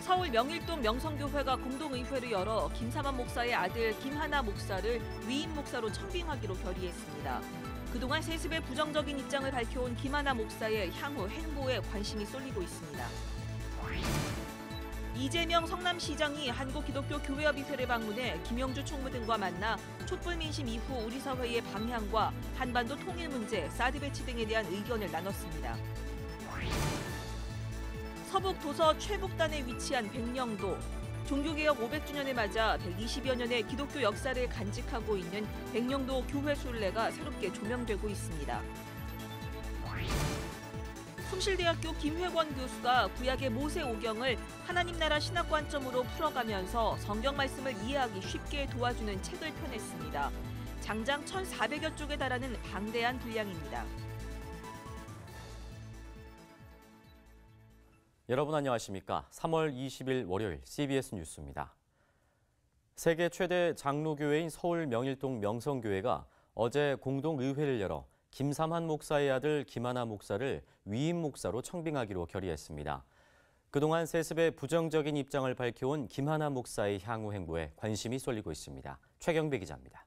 서울 명일동 명성교회가 공동의회를 열어 김삼환 목사의 아들 김하나 목사를 위임 목사로 청빙하기로 결의했습니다. 그동안 세습의 부정적인 입장을 밝혀온 김하나 목사의 향후 행보에 관심이 쏠리고 있습니다. 이재명 성남시장이 한국기독교교회협의회를 방문해 김영주 총무 등과 만나 촛불 민심 이후 우리 사회의 방향과 한반도 통일 문제, 사드 배치 등에 대한 의견을 나눴습니다. 서북 도서 최북단에 위치한 백령도, 종교개혁 500주년을 맞아 120여 년의 기독교 역사를 간직하고 있는 백령도 교회 순례가 새롭게 조명되고 있습니다. 숭실대학교 김회권 교수가 구약의 모세오경을 하나님 나라 신학 관점으로 풀어가면서 성경 말씀을 이해하기 쉽게 도와주는 책을 펴냈습니다. 장장 1,400여 쪽에 달하는 방대한 분량입니다. 여러분 안녕하십니까? 3월 20일 월요일 CBS 뉴스입니다. 세계 최대 장로교회인 서울 명일동 명성교회가 어제 공동의회를 열어 김삼환 목사의 아들 김하나 목사를 위임 목사로 청빙하기로 결의했습니다. 그동안 세습의 부정적인 입장을 밝혀온 김하나 목사의 향후 행보에 관심이 쏠리고 있습니다. 최경배 기자입니다.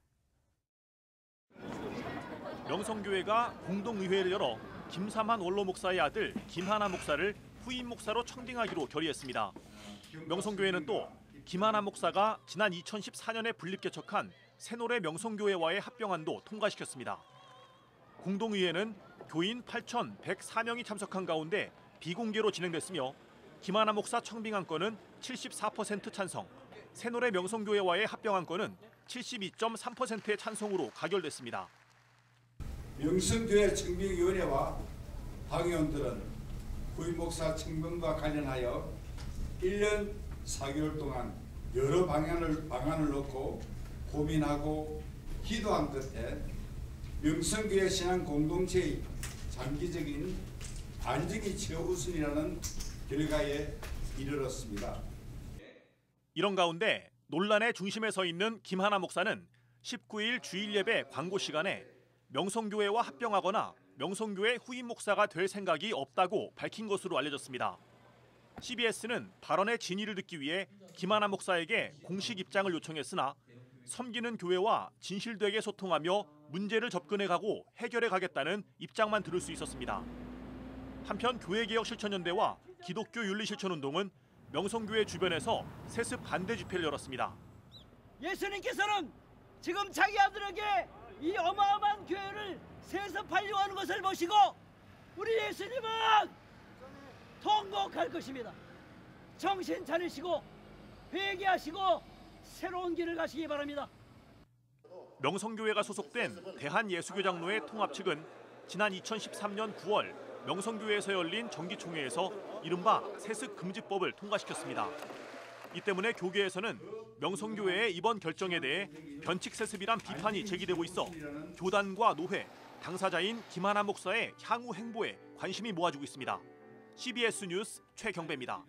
명성교회가 공동의회를 열어 김삼환 원로 목사의 아들 김하나 목사를 후임 목사로 청빙하기로 결의했습니다. 명성교회는 또 김하나 목사가 지난 2014년에 분립개척한 새노래 명성교회와의 합병안도 통과시켰습니다. 공동의회는 교인 8,104명이 참석한 가운데 비공개로 진행됐으며 김하나 목사 청빙안 건은 74% 찬성, 새노래 명성교회와의 합병안 건은 72.3%의 찬성으로 가결됐습니다. 명성교회 청빙위원회와 당의원들은 후임 목사 청빙과 관련하여 1년 4개월 동안 여러 방안을 놓고 고민하고 기도한 끝에 명성교회 신앙 공동체의 장기적인 안정이 최우선이라는 결과에 이르렀습니다. 이런 가운데 논란의 중심에 서 있는 김하나 목사는 19일 주일 예배 광고 시간에 명성교회와 합병하거나 명성교회 후임 목사가 될 생각이 없다고 밝힌 것으로 알려졌습니다. CBS는 발언의 진위를 듣기 위해 김하나 목사에게 공식 입장을 요청했으나 섬기는 교회와 진실되게 소통하며 문제를 접근해가고 해결해가겠다는 입장만 들을 수 있었습니다. 한편 교회개혁실천연대와 기독교윤리실천운동은 명성교회 주변에서 세습 반대 집회를 열었습니다. 예수님께서는 지금 자기 아들에게 이 어마어마한 교회를 세습하려고 하는 것을 보시고 우리 예수님은 통곡할 것입니다. 정신 차리시고 회개하시고 새로운 길을 가시기 바랍니다. 명성교회가 소속된 대한예수교장로회 통합 측은 지난 2013년 9월 명성교회에서 열린 정기총회에서 이른바 세습금지법을 통과시켰습니다. 이 때문에 교계에서는 명성교회의 이번 결정에 대해 변칙세습이란 비판이 제기되고 있어 교단과 노회, 당사자인 김하나 목사의 향후 행보에 관심이 모아지고 있습니다. CBS 뉴스 최경배입니다.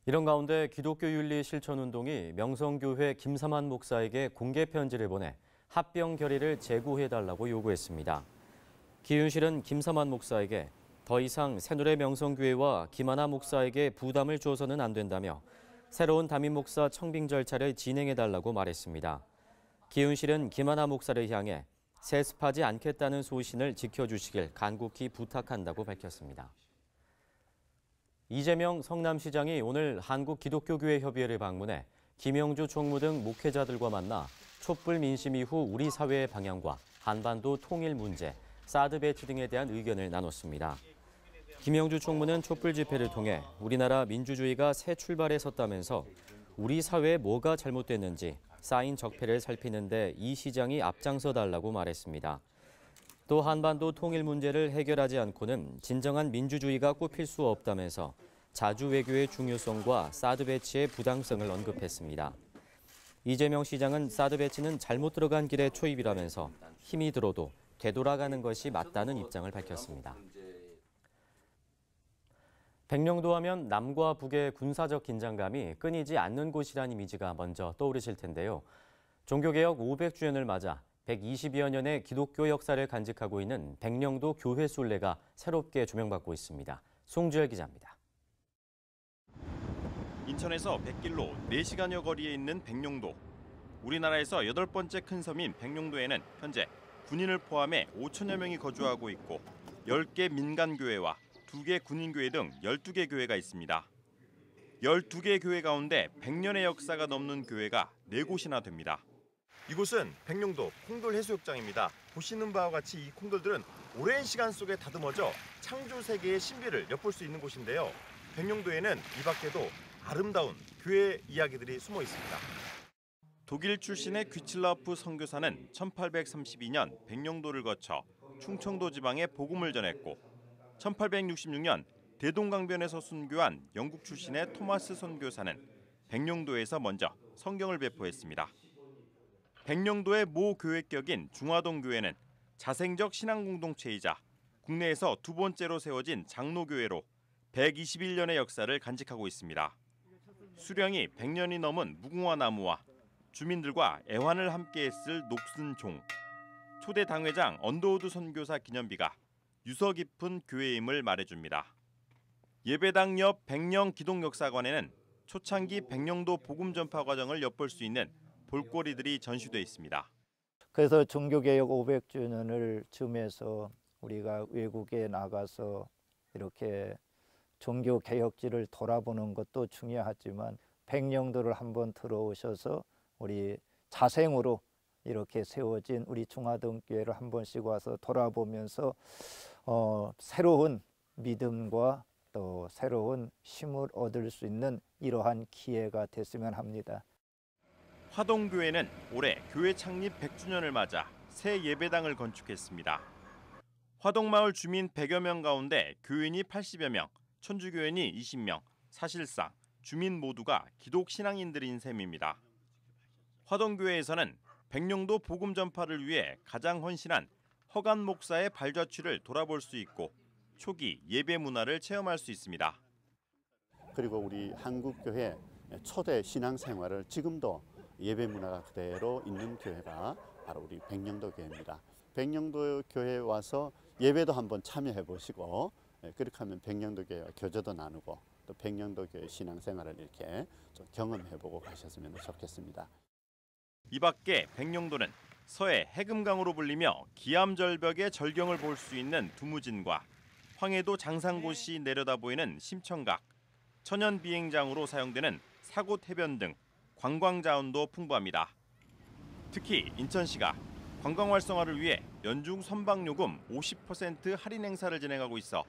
이런 가운데 기독교윤리실천운동이 명성교회 김삼환 목사에게 공개 편지를 보내 합병 결의를 재고해달라고 요구했습니다. 기윤실은 김삼환 목사에게 더 이상 새누리 명성교회와 김하나 목사에게 부담을 줘서는 안 된다며 새로운 담임 목사 청빙 절차를 진행해달라고 말했습니다. 기윤실은 김하나 목사를 향해 세습하지 않겠다는 소신을 지켜주시길 간곡히 부탁한다고 밝혔습니다. 이재명 성남시장이 오늘 한국기독교교회협의회를 방문해 김영주 총무 등 목회자들과 만나 촛불 민심 이후 우리 사회의 방향과 한반도 통일 문제, 사드 배치 등에 대한 의견을 나눴습니다. 김영주 총무는 촛불 집회를 통해 우리나라 민주주의가 새 출발에 섰다면서 우리 사회에 뭐가 잘못됐는지 쌓인 적폐를 살피는데 이 시장이 앞장서 달라고 말했습니다. 또 한반도 통일 문제를 해결하지 않고는 진정한 민주주의가 꼽힐 수 없다면서 자주 외교의 중요성과 사드 배치의 부당성을 언급했습니다. 이재명 시장은 사드 배치는 잘못 들어간 길의 초입이라면서 힘이 들어도 되돌아가는 것이 맞다는 입장을 밝혔습니다. 백령도 하면 남과 북의 군사적 긴장감이 끊이지 않는 곳이란 이미지가 먼저 떠오르실 텐데요. 종교개혁 500주년을 맞아 120여 년의 기독교 역사를 간직하고 있는 백령도 교회 순례가 새롭게 조명받고 있습니다. 송주열 기자입니다. 인천에서 백길로 4시간여 거리에 있는 백령도. 우리나라에서 8번째 큰 섬인 백령도에는 현재 군인을 포함해 5천여 명이 거주하고 있고 10개 민간교회와 2개 군인교회 등 12개 교회가 있습니다. 12개 교회 가운데 100년의 역사가 넘는 교회가 4곳이나 됩니다. 이곳은 백령도 콩돌 해수욕장입니다. 보시는 바와 같이 이 콩돌들은 오랜 시간 속에 다듬어져 창조 세계의 신비를 엿볼 수 있는 곳인데요. 백령도에는 이 밖에도 아름다운 교회 이야기들이 숨어 있습니다. 독일 출신의 귀칠라프 선교사는 1832년 백령도를 거쳐 충청도 지방에 복음을 전했고 1866년 대동강변에서 순교한 영국 출신의 토마스 선교사는 백령도에서 먼저 성경을 배포했습니다. 백령도의 모 교회격인 중화동 교회는 자생적 신앙 공동체이자 국내에서 2번째로 세워진 장로교회로 121년의 역사를 간직하고 있습니다. 수령이 100년이 넘은 무궁화 나무와 주민들과 애환을 함께했을 녹슨 종, 초대 당회장 언더우드 선교사 기념비가 유서 깊은 교회임을 말해줍니다. 예배당 옆 백령 기독역사관에는 초창기 백령도 복음 전파 과정을 엿볼 수 있는 볼거리들이 전시돼 있습니다. 그래서 종교개혁 500주년을 즈음해서 우리가 외국에 나가서 이렇게 종교개혁지를 돌아보는 것도 중요하지만 백령도를 한번 들어오셔서 우리 자생으로 이렇게 세워진 우리 중화동교회를 한 번씩 와서 돌아보면서 새로운 믿음과 또 새로운 힘을 얻을 수 있는 이러한 기회가 됐으면 합니다. 화동교회는 올해 교회 창립 100주년을 맞아 새 예배당을 건축했습니다. 화동마을 주민 100여 명 가운데 교인이 80여 명, 천주교인이 20명, 사실상 주민 모두가 기독 신앙인들인 셈입니다. 화동교회에서는 백령도 복음 전파를 위해 가장 헌신한 허간 목사의 발자취를 돌아볼 수 있고 초기 예배 문화를 체험할 수 있습니다. 그리고 우리 한국교회 초대 신앙생활을 지금도 예배 문화가 그대로 있는 교회가 바로 우리 백령도 교회입니다. 백령도 교회에 와서 예배도 한번 참여해 보시고 그렇게 하면 백령도 교회와 교제도 나누고 또 백령도 교회 신앙생활을 이렇게 좀 경험해 보고 가셨으면 좋겠습니다. 이 밖에 백령도는 서해 해금강으로 불리며 기암절벽의 절경을 볼 수 있는 두무진과 황해도 장상고시 내려다 보이는 심청각, 천연 비행장으로 사용되는 사곳 해변 등 관광 자원도 풍부합니다. 특히 인천시가 관광 활성화를 위해 연중 선박요금 50% 할인 행사를 진행하고 있어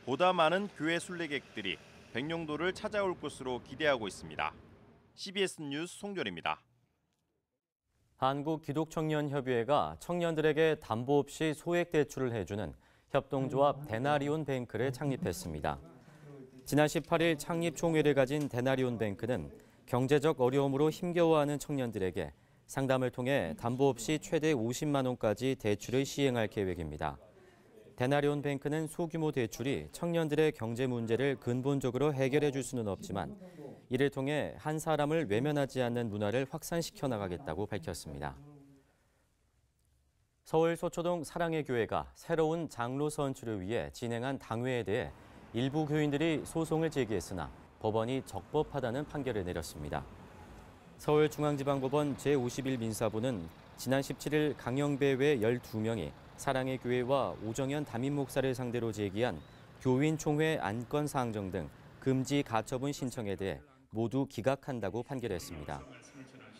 보다 많은 교회 순례객들이 백령도를 찾아올 것으로 기대하고 있습니다. CBS 뉴스 송별입니다. 한국기독청년협의회가 청년들에게 담보 없이 소액 대출을 해주는 협동조합 데나리온 뱅크를 창립했습니다. 지난 18일 창립 총회를 가진 데나리온 뱅크는 경제적 어려움으로 힘겨워하는 청년들에게 상담을 통해 담보 없이 최대 50만 원까지 대출을 시행할 계획입니다. 데나리온 뱅크는 소규모 대출이 청년들의 경제 문제를 근본적으로 해결해 줄 수는 없지만 이를 통해 한 사람을 외면하지 않는 문화를 확산시켜 나가겠다고 밝혔습니다. 서울 소초동 사랑의 교회가 새로운 장로 선출을 위해 진행한 당회에 대해 일부 교인들이 소송을 제기했으나 법원이 적법하다는 판결을 내렸습니다. 서울중앙지방법원 제51민사부는 지난 17일 강영배 외 12명이 사랑의 교회와 오정현 담임 목사를 상대로 제기한 교인 총회 안건 사항정 등 금지 가처분 신청에 대해 모두 기각한다고 판결했습니다.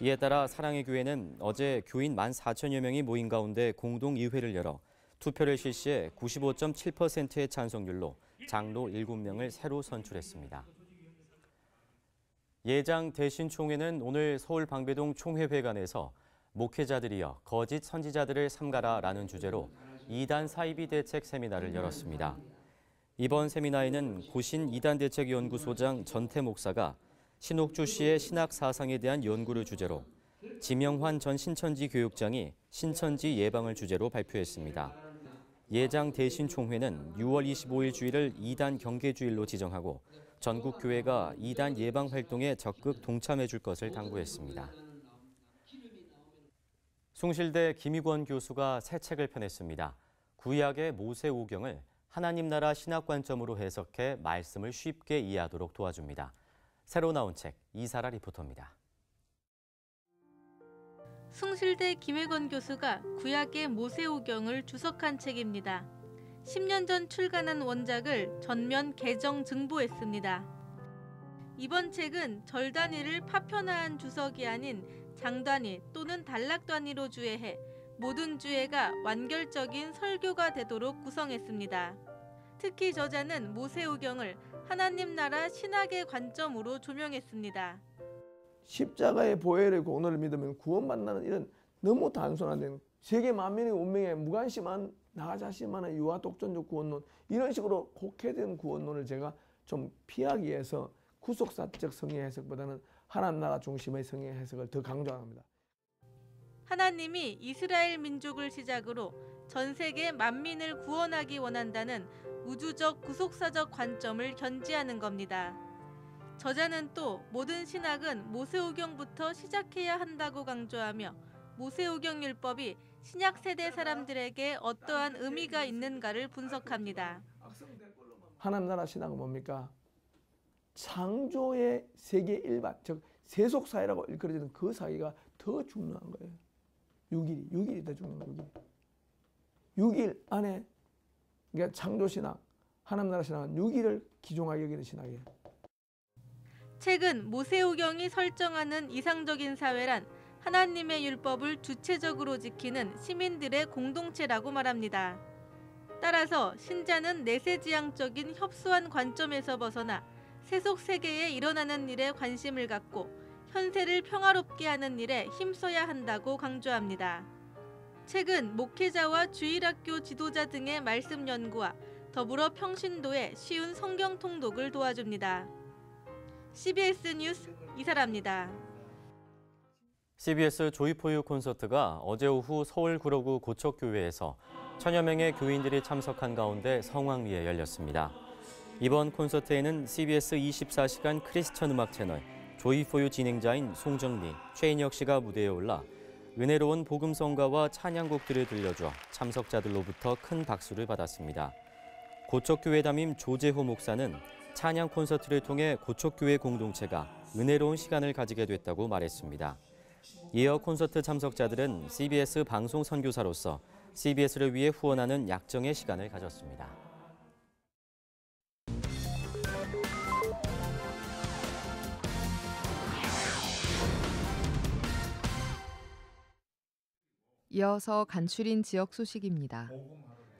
이에 따라 사랑의 교회는 어제 교인 14,000여 명이 모인 가운데 공동의회를 열어 투표를 실시해 95.7%의 찬성률로 장로 7명을 새로 선출했습니다. 예장 대신총회는 오늘 서울 방배동 총회회관에서 목회자들이여 거짓 선지자들을 삼가라라는 주제로 2단 사이비 대책 세미나를 열었습니다. 이번 세미나에는 고신 2단 대책연구소장 전태 목사가 신옥주 씨의 신학 사상에 대한 연구를 주제로 지명환 전 신천지 교육장이 신천지 예방을 주제로 발표했습니다. 예장 대신총회는 6월 25일 주일을 2단 경계주일로 지정하고 전국 교회가 2단 예방 활동에 적극 동참해 줄 것을 당부했습니다. 숭실대 김익원 교수가 새 책을 펴냈습니다. 구약의 모세오경을 하나님 나라 신학 관점으로 해석해 말씀을 쉽게 이해하도록 도와줍니다. 새로 나온 책 이사라 리포터입니다. 숭실대 김혜건 교수가 구약의 모세오경을 주석한 책입니다. 10년 전 출간한 원작을 전면 개정 증보했습니다. 이번 책은 절 단위를 파편화한 주석이 아닌 장 단위 또는 단락 단위로 주해해 모든 주해가 완결적인 설교가 되도록 구성했습니다. 특히 저자는 모세오경을 하나님 나라 신학의 관점으로 조명했습니다. 십자가의 보혈의 공로를 믿으면 구원받는 이런 너무 단순한 세계 만민의 운명에 무관심한 나 자신만의 유아 독존적 구원론, 이런 식으로 곡해된 구원론을 제가 좀 피하기 위해서 구속사적 성의 해석보다는 하나님 나라 중심의 성의 해석을 더 강조합니다. 하나님이 이스라엘 민족을 시작으로 전 세계 만민을 구원하기 원한다는 우주적 구속사적 관점을 견지하는 겁니다. 저자는 또 모든 신학은 모세오경부터 시작해야 한다고 강조하며 모세오경 율법이 신약 세대 사람들에게 어떠한 의미가 있는가를 분석합니다. 하나님 나라 신학은 뭡니까? 창조의 세계 일반, 즉 세속사회라고 일컬어지는 그 사회가 더 중요한 거예요. 6일이 더 중요한 거예요. 6일 안에, 그러니까 창조신학, 하나님 나라 신학은 6일을 기종하게 여기는 신학이에요. 책은 모세오경이 설정하는 이상적인 사회란 하나님의 율법을 주체적으로 지키는 시민들의 공동체라고 말합니다. 따라서 신자는 내세지향적인 협소한 관점에서 벗어나 세속 세계에 일어나는 일에 관심을 갖고 현세를 평화롭게 하는 일에 힘써야 한다고 강조합니다. 책은 목회자와 주일학교 지도자 등의 말씀 연구와 더불어 평신도에 쉬운 성경 통독을 도와줍니다. CBS 뉴스 이사라입니다. CBS 조이포유 콘서트가 어제 오후 서울 구로구 고척교회에서 천여 명의 교인들이 참석한 가운데 성황리에 열렸습니다. 이번 콘서트에는 CBS 24시간 크리스천 음악 채널 조이포유 진행자인 송정리, 최인혁 씨가 무대에 올라 은혜로운 복음성가와 찬양곡들을 들려줘 참석자들로부터 큰 박수를 받았습니다. 고척교회 담임 조재호 목사는 찬양 콘서트를 통해 고척교회 공동체가 은혜로운 시간을 가지게 됐다고 말했습니다. 이어 콘서트 참석자들은 CBS 방송 선교사로서 CBS를 위해 후원하는 약정의 시간을 가졌습니다. 이어서 간추린 지역 소식입니다.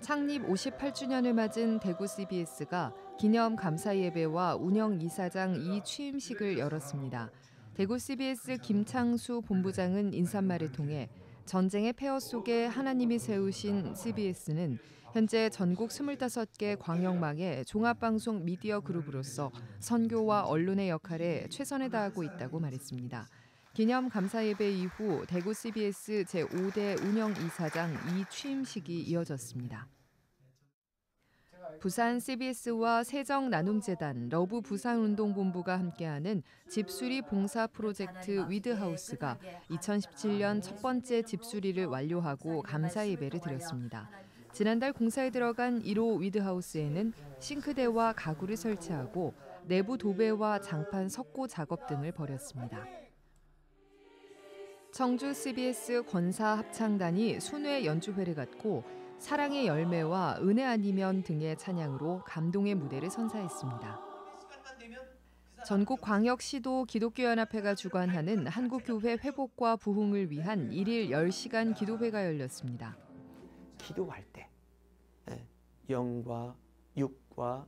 창립 58주년을 맞은 대구 CBS가 기념 감사 예배와 운영 이사장 2취임식을 열었습니다. 대구 CBS 김창수 본부장은 인사말을 통해 전쟁의 폐허 속에 하나님이 세우신 CBS는 현재 전국 25개 광역망의 종합방송 미디어 그룹으로서 선교와 언론의 역할에 최선을 다하고 있다고 말했습니다. 기념 감사 예배 이후 대구 CBS 제5대 운영 이사장 2취임식이 이어졌습니다. 부산 CBS와 세정나눔재단, 러브 부산운동본부가 함께하는 집수리 봉사 프로젝트 위드하우스가 2017년 첫 번째 집수리를 완료하고 감사 예배를 드렸습니다. 지난달 공사에 들어간 1호 위드하우스에는 싱크대와 가구를 설치하고 내부 도배와 장판 석고 작업 등을 벌였습니다. 청주 CBS 권사합창단이 순회 연주회를 갖고 사랑의 열매와 은혜 아니면 등의 찬양으로 감동의 무대를 선사했습니다. 전국광역시도 기독교연합회가 주관하는 한국교회 회복과 부흥을 위한 1일 10시간 기도회가 열렸습니다. 기도할 때 영과 육과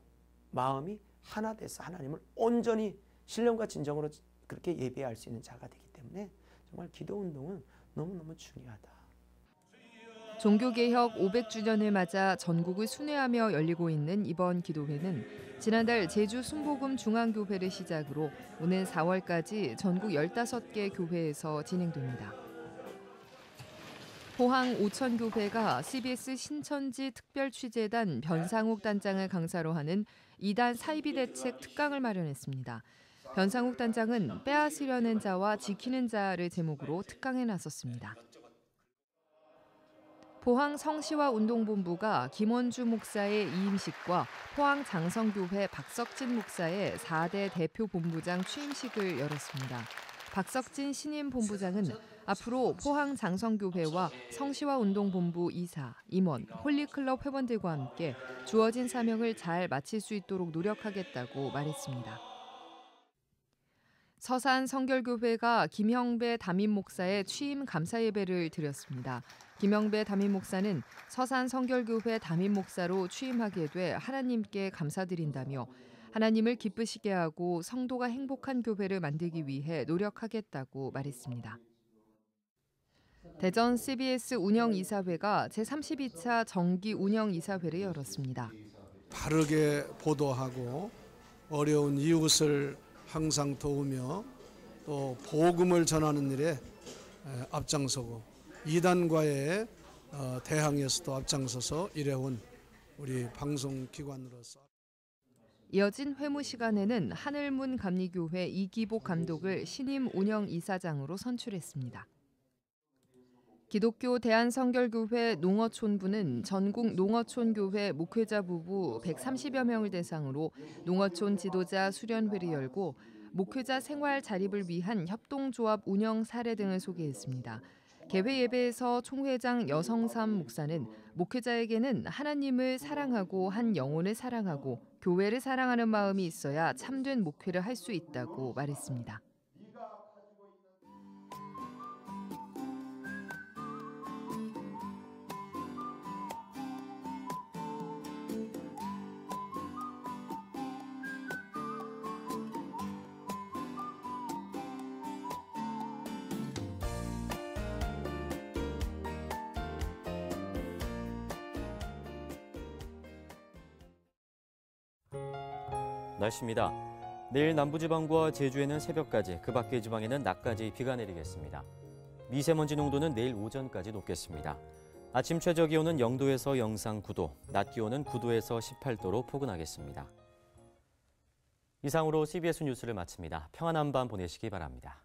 마음이 하나 돼서 하나님을 온전히 신령과 진정으로 그렇게 예배할 수 있는 자가 되기 때문에 정말 기도운동은 너무너무 중요하다. 종교개혁 500주년을 맞아 전국을 순회하며 열리고 있는 이번 기도회는 지난달 제주 순복음 중앙교회를 시작으로 오는 4월까지 전국 15개 교회에서 진행됩니다. 포항 오천교회가 CBS 신천지 특별취재단 변상욱 단장을 강사로 하는 2단 사이비 대책 특강을 마련했습니다. 변상욱 단장은 빼앗으려는 자와 지키는 자를 제목으로 특강에 나섰습니다. 포항 성시화운동본부가 김원주 목사의 이임식과 포항 장성교회 박석진 목사의 4대 대표 본부장 취임식을 열었습니다. 박석진 신임 본부장은 앞으로 포항 장성교회와 성시화운동본부 이사, 임원, 홀리클럽 회원들과 함께 주어진 사명을 잘 마칠 수 있도록 노력하겠다고 말했습니다. 서산 성결교회가 김형배 담임 목사의 취임 감사 예배를 드렸습니다. 김형배 담임 목사는 서산 성결교회 담임 목사로 취임하게 돼 하나님께 감사드린다며 하나님을 기쁘시게 하고 성도가 행복한 교회를 만들기 위해 노력하겠다고 말했습니다. 대전 CBS 운영이사회가 제32차 정기 운영이사회를 열었습니다. 바르게 보도하고 어려운 이웃을 항상 도우며 또 복음을 전하는 일에 앞장서고 이단과의 대항에서도 앞장서서 일해온 우리 방송기관으로서 이어진 회무 시간에는 하늘문 감리교회 이기복 감독을 신임 운영이사장으로 선출했습니다. 기독교 대한성결교회 농어촌부는 전국 농어촌교회 목회자 부부 130여 명을 대상으로 농어촌 지도자 수련회를 열고 목회자 생활 자립을 위한 협동조합 운영 사례 등을 소개했습니다. 개회 예배에서 총회장 여성삼 목사는 목회자에게는 하나님을 사랑하고 한 영혼을 사랑하고 교회를 사랑하는 마음이 있어야 참된 목회를 할 수 있다고 말했습니다. 날씨입니다. 내일 남부지방과 제주에는 새벽까지, 그 밖의 지방에는 낮까지 비가 내리겠습니다. 미세먼지 농도는 내일 오전까지 높겠습니다. 아침 최저 기온은 0도에서 영상 9도, 낮 기온은 9도에서 18도로 포근하겠습니다. 이상으로 CBS 뉴스를 마칩니다. 평안한 밤 보내시기 바랍니다.